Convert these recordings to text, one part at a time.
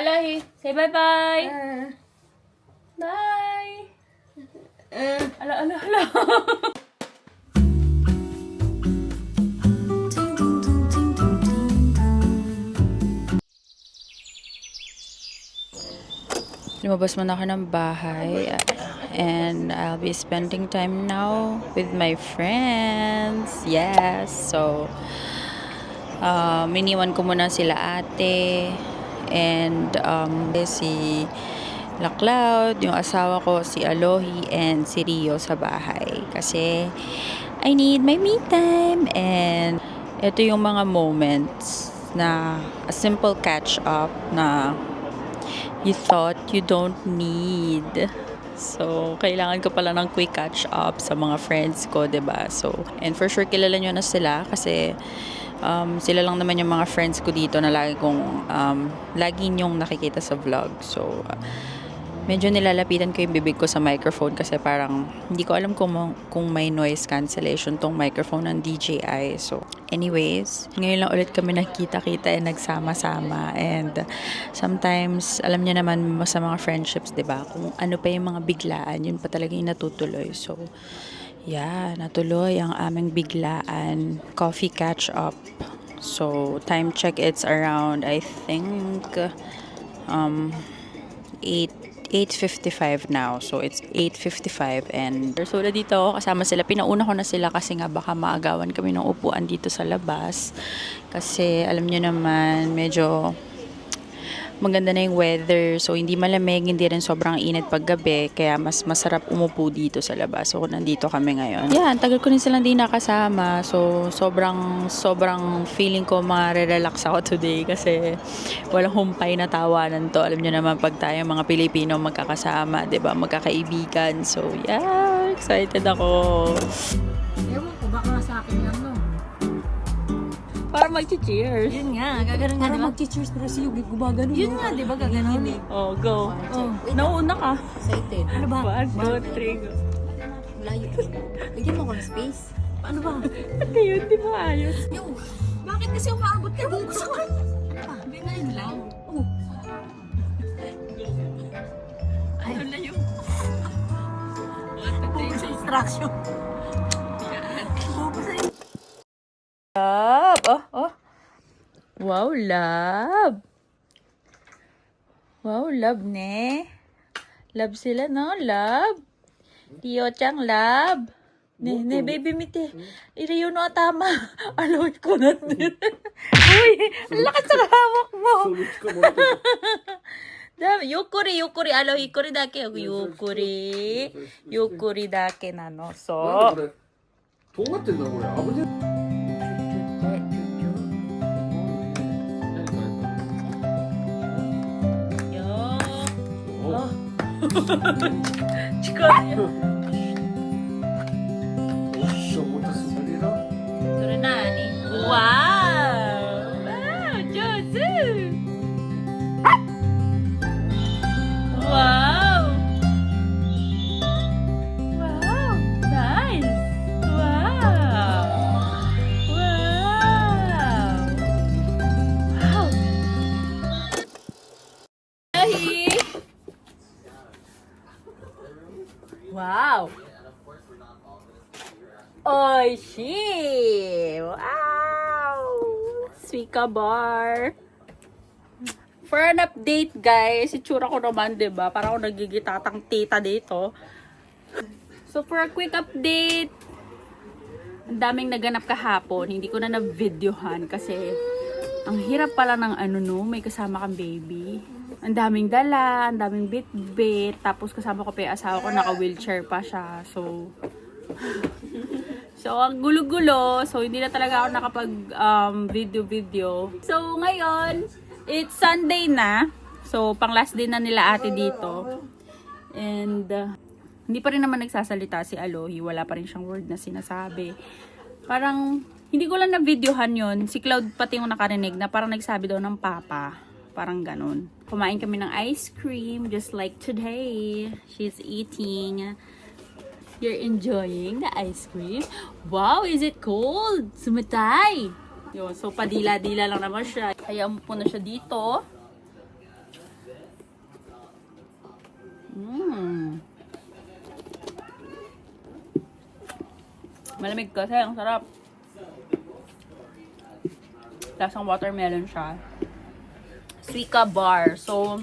Alohi. Say bye-bye. Bye. Ala. Lumabas muna ako ng bahay and I'll be spending time now with my friends. Yes. So, miniwan ko muna sila ate and si La Cloud, yung asawa ko, si Alohi and si Rio sa bahay. Kasi I need my me time and ito yung mga moments na a simple catch up na you thought you don't need. So, kailangan ko pala ng quick catch up sa mga friends ko, 'di ba? So, and for sure kilala nyo na sila kasi sila lang naman yung mga friends ko dito na lagi nyong nakikita sa vlog. So, medyo nilalapitan ko yung bibig ko sa microphone kasi parang hindi ko alam kung may noise cancellation tong microphone ng DJI. So, anyways, ngayon lang ulit kami nakita-kita and nagsama-sama. And sometimes, alam niya naman sa mga friendships, 'di ba? Kung ano pa yung mga biglaan, yun pa talaga yung natutuloy. So, yeah, natuloy ang aming biglaan coffee catch up. So, time check, it's around, I think, 8:55 now. So, it's 8:55 and so, dito ako kasama sila. Pinauna ko na sila kasi nga baka maagawan kami ng upuan dito sa labas. Kasi, alam nyo naman, medyo maganda na yung weather. So, hindi malamig, hindi rin sobrang init paggabi. Kaya, mas masarap umupo dito sa labas. So, nandito kami ngayon. Yeah, tagal ko rin silang di nakasama. So, sobrang feeling ko ma-relax ako today. Kasi, walang humpay na tawanan to. Alam nyo naman, pag tayo mga Pilipino magkakasama, 'di ba, magkakaibigan. So, yeah, excited ako. Ewan ko, baka sa akin lang, no? Para mag-cheers. Yun nga, gaganon nga, Para di ba? mag-cheers pero si Yugi gumagano. Yun nga, di ba, gaganon? Oh, go. Oh, Nauna ka. Excited. ano ba? 1, 2, 3, go. Layo. Bigyan mo ko ng space. Ano ba? Ano yun? Di ba ayos? Yung, bakit kasi umaabot ka dito sa kan? Hindi na yun lang. Oh. Ano na yung... Focus sa instruction. Focus sa Love! Oh. Wow, love! Wow, love, ne? Love sila, no? Love! Tio-chang, love! Ne, baby, mite. Iriyo no tama. Aloy ko na din. Uy, ang lakas ng hawak mo. Dami, yukuri, aloy ikuri dake. Yukuri dake na no. So, とんがってんだこれ危ねえ yo. お Chikoy. よっしゃまたそれだ Sure na, ni. Wow! Wow, Jozu! Wow! Wow! Nice! Wow! Wow! Wow! Ahi! Wow! Oishi! Wow! Suika bar. For an update, guys, itsura ko naman, 'di ba? Para ako nagigitatang tita dito. So, for a quick update, ang daming naganap kahapon. Hindi ko na na-videohan kasi ang hirap pala ng may kasama kang baby. Ang daming dala, ang daming bit-bit. Tapos kasama ko pa yung asawa ko, naka-wheelchair pa siya. So, ang gulo-gulo. So, hindi na talaga ako nakapag-video. So, ngayon, it's Sunday na. So, pang last day na nila ate dito. And, hindi pa rin naman nagsasalita si Alohi. Wala pa rin siyang word na sinasabi. Parang, hindi ko lang na-videohan yun. Si Cloud pati yung nakarinig na parang nagsabi daw ng papa. Parang ganun. Kumain kami ng ice cream just like today. She's eating. You're enjoying the ice cream? Wow, is it cold? Sumitay! Yun, so padila-dila lang naman siya. Kaya umupo na siya dito. Malamig kasi, ang sarap. Lasang watermelon siya. Suica bar. So,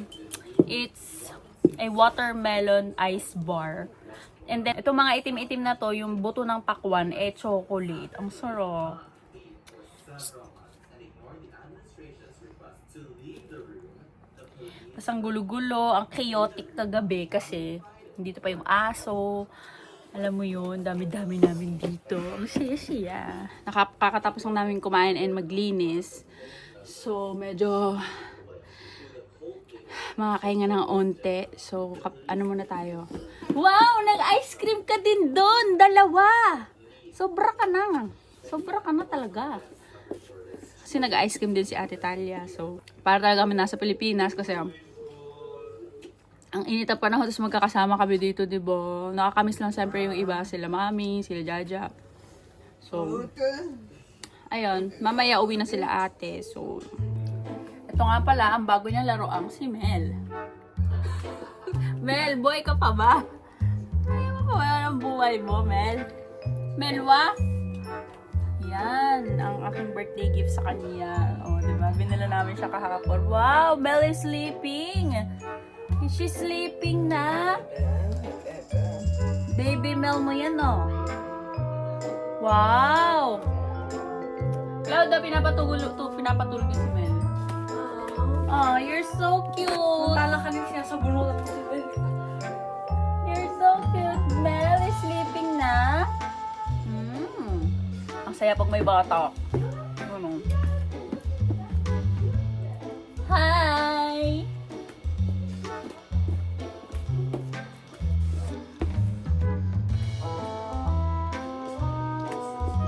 it's a watermelon ice bar. And then, itong mga itim-itim na to, yung buto ng pakwan, chocolate. Ang sarap. Tapos ang gulo-gulo, ang chaotic kagabi kasi dito pa yung aso. Alam mo yun, dami-dami namin dito. Ang siya-siya. Nakakatapos lang namin kumain and maglinis. So, medyo makakahinga ng onte. So, ano muna tayo? Wow! Nag-ice cream ka din doon! Dalawa! Sobra ka na. Sobra ka na talaga. Kasi nag-ice cream din si Ate Talia. So, para talaga kami nasa Pilipinas kasi ang init ang panahon, tapos magkakasama kami dito, diba? Nakakamiss lang siyempre yung iba, sila Mami, sila Jaja. So, ayun, mamaya uwi na sila ate. So, ito nga pala, ang bago niya laruang si Mel. Mel, boy ka pa ba? Ayaw mo pa wala ng buhay mo, Mel? Melwa? Yan, ang aking birthday gift sa kanya. O, diba? Binila namin siya kahapon. Wow, Mel is sleeping! Is she sleeping na? Baby Mel mo yan, no? Wow! Claudia, pinapatulog niya si Mel. Oh, you're so cute! Tala ka rin siya sa bunot. You're so cute. Mel is sleeping na. Ang saya pag may bata. Ano? Hi!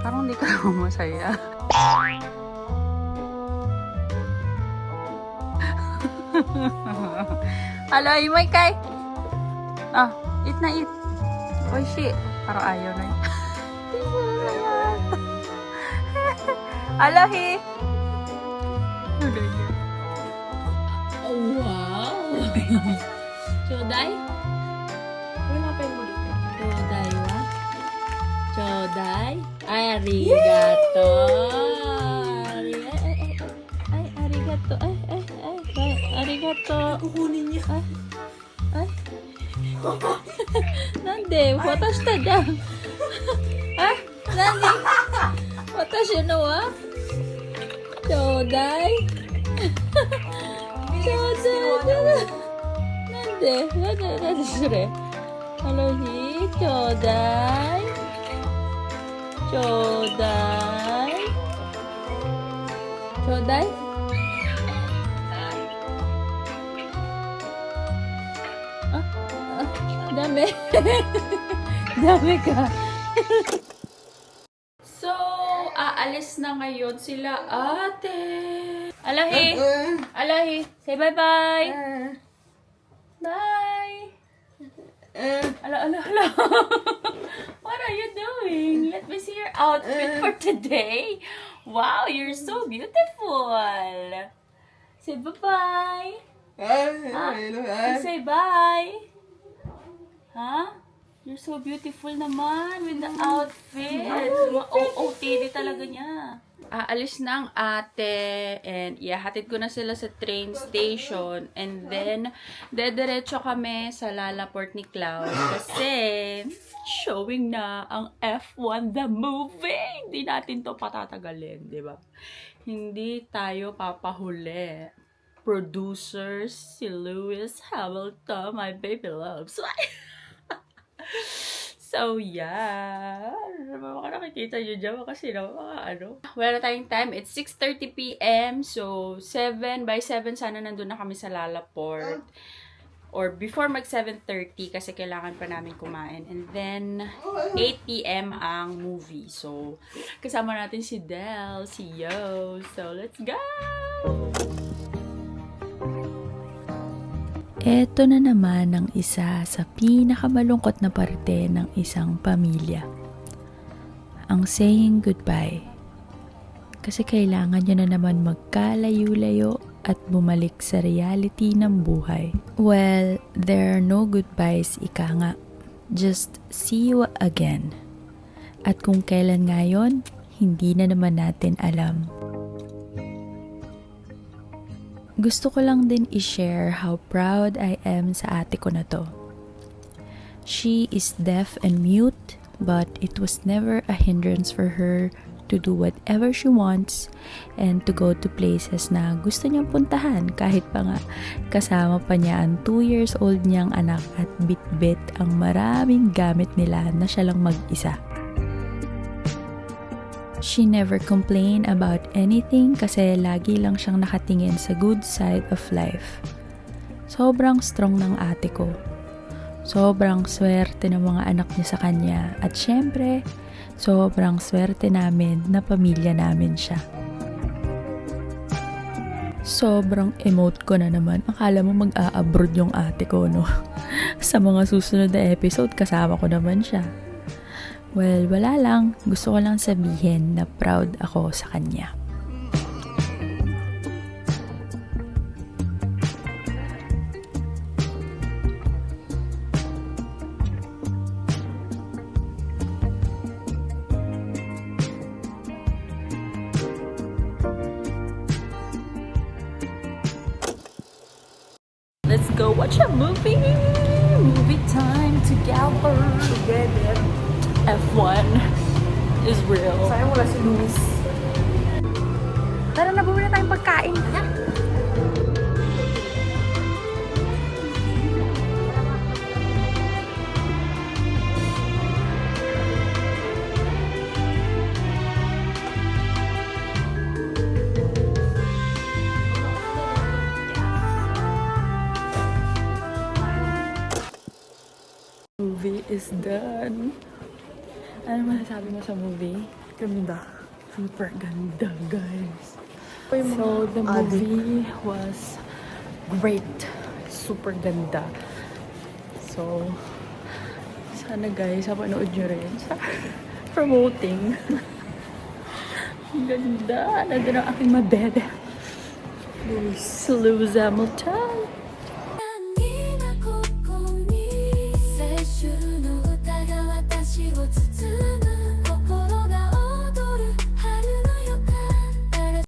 Parang hindi ka naman masaya. Hello, Imay Kai! Ah, eat na eat. Oy, shit. Parang ayaw na yun. Alahi! Oh, wow! Choday? Wala pa yung muli. Choday wa? Choday? Arigato! Ay, arigato. Ay, arigato. Kukunin niya. Ay. Nande, watashi taじゃん。Ah, nani? Watashi no wa? Chodai? Chodai. Nande? Nandeそれ? Alohi, chodai. Chodai. Chodai? Dami. Dami ka. So, aalis na ngayon sila ate. Alahi. Alahi. Say bye-bye. Bye. Ala. What are you doing? Let me see your outfit for today. Wow, you're so beautiful. Say bye-bye. Say bye. Huh? You're so beautiful naman with the outfit. OOTD talaga niya. Aalis na ang ate and ihahatid ko na sila sa train station and then dediretso kami sa Lalaport ni Cloud kasi showing na ang F1 the movie. Hindi natin to patatagalin, di ba? Hindi tayo papahuli. Producers, si Lewis Hamilton, my baby loves. So, yeah. Baka nakikita nyo dyan kasi wala na tayong time. It's 6:30 p.m. So, by 7 sana nandun na kami sa Lalaport. Or before mag 7:30 kasi kailangan pa namin kumain. And then, 8 p.m. ang movie. So, kasama natin si Del, si Yo. So, let's go! Eto na naman ang isa sa pinakamalungkot na parte ng isang pamilya. Ang saying goodbye. Kasi kailangan niya na naman magkalayo-layo at bumalik sa reality ng buhay. Well, there are no goodbyes, ika nga. Just see you again. At kung kailan nga yun, hindi na naman natin alam. Gusto ko lang din i-share how proud I am sa ate ko na to. She is deaf and mute, but it was never a hindrance for her to do whatever she wants and to go to places na gusto niyang puntahan kahit pa nga kasama pa niya ang 2 years old niyang anak at bit-bit ang maraming gamit nila na siya lang mag-isa. She never complained about anything kasi lagi lang siyang nakatingin sa good side of life. Sobrang strong ng ate ko. Sobrang swerte ng mga anak niya sa kanya at syempre, sobrang swerte namin na pamilya namin siya. Sobrang emote ko na naman. Akala mo mag-a-abroad yung ate ko, no? Sa mga susunod na episode, kasama ko naman siya. Well, wala lang. Gusto ko lang sabihin na proud ako sa kanya. Let's go watch a movie! Movie time together! F1 is real. Sayang wala si Luis. Tara na, bumili na tayong pagkain. Movie is done. Ano masasabi mo sa movie? Ganda. Super ganda, guys. So, the movie was great. Super ganda. So, sana guys, panood nyo rin sa promoting. Ang ganda. Nandun ang aking mabebe. Lewis Hamilton.